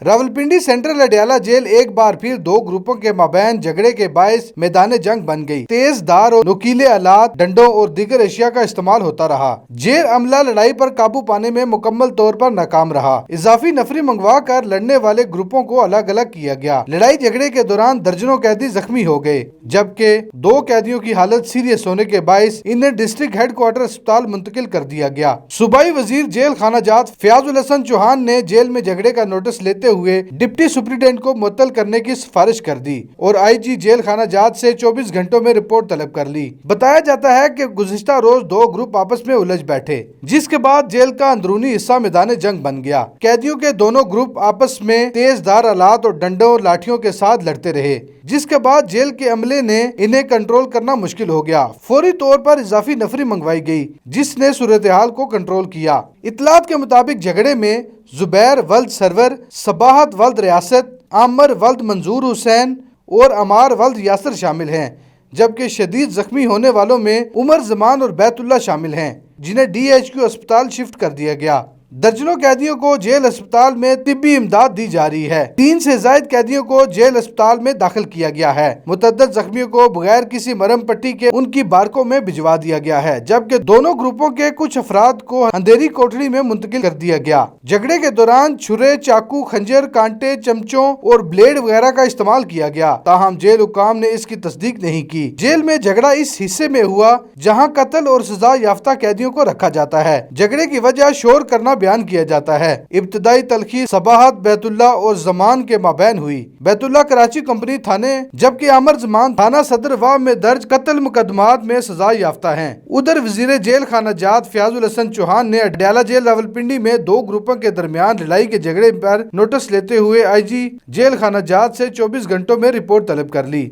Rawalpindi central Adiala jail एक बार फिर दो ग्रुपों के माबैन झगड़े के बायस मैदान जंग बन गई। तेज धार और नुकीले आलात, डंडों और दीगर एशिया का इस्तेमाल होता रहा। जेल अमला लड़ाई पर काबू पाने में मुकम्मल तौर पर नाकाम रहा। इजाफी नफरी मंगवा कर लड़ने वाले ग्रुपों को अलग अलग किया गया। लड़ाई झगड़े के दौरान दर्जनों कैदी जख्मी हो गए, जबकि दो कैदियों की हालत सीरियस होने के बायस इन्हें डिस्ट्रिक्ट हेडक्वार्टर अस्पताल मुंतकिल कर दिया गया। सूबाई वजीर जेल खाना जात फयाजुल हसन चौहान ने जेल में झगड़े का नोटिस लेते हुए डिप्टी सुप्रीडेंट को मुअत्तल करने की सिफारिश कर दी और आईजी जेल खाना जात से 24 घंटों में रिपोर्ट तलब कर ली। बताया जाता है कि गुज़िश्ता रोज दो ग्रुप आपस में उलझ बैठे, जिसके बाद जेल का अंदरूनी हिस्सा मैदान जंग बन गया। कैदियों के दोनों ग्रुप आपस में तेज धार आलात और डंडों और लाठियों के साथ लड़ते रहे, जिसके बाद जेल के अमले ने इन्हें कंट्रोल करना मुश्किल हो गया। फौरी तौर पर इजाफी नफरी मंगवाई गई, जिसने सूरत हाल को कंट्रोल किया। इतलात के मुताबिक झगड़े में जुबैर वल्द सरवर, सबाहत वल्द रियासत, आमर वल्द मंजूर हुसैन और अमार वल्द यासर शामिल हैं, जबकि शदीद जख्मी होने वालों में उमर जमान और बैतुल्ला शामिल हैं, जिन्हें DHQ अस्पताल शिफ्ट कर दिया गया। दर्जनों कैदियों को जेल अस्पताल में तिब्बी इमदाद दी जा रही है। 3 से ज्यादा कैदियों को जेल अस्पताल में दाखिल किया गया है। मुतअद्दिद जख्मियों को बगैर किसी मरहम पट्टी के उनकी बारकों में भिजवा दिया गया है, जबकि दोनों ग्रुपों के कुछ अफराद को अंधेरी कोठरी में मुंतकिल कर दिया गया। झगड़े के दौरान छुरे, चाकू, खंजर, कांटे, चमचों और ब्लेड वगैरह का इस्तेमाल किया गया, ताहम जेल हुकाम ने इसकी तस्दीक नहीं की। जेल में झगड़ा इस हिस्से में हुआ जहाँ कत्ल और सजा याफ्ता कैदियों को रखा जाता है। झगड़े की वजह शोर करना बयान किया जाता है। इब्तदाई तलखी सबाहत, बैतुल्ला और जमान के माबैन हुई। बैतुल्ला कराची कंपनी थाने, जबकि आमर जमान थाना सदर वाह में दर्ज कत्ल मुकदमात में सजा याफ्ता हैं। उधर वजीर जेल खाना जात फयाजुल हसन चौहान ने अडयाला जेल रावलपिंडी में दो ग्रुपों के दरमियान लड़ाई के झगड़े पर नोटिस लेते हुए IG जेल खाना जात से 24 घंटों में रिपोर्ट तलब कर ली।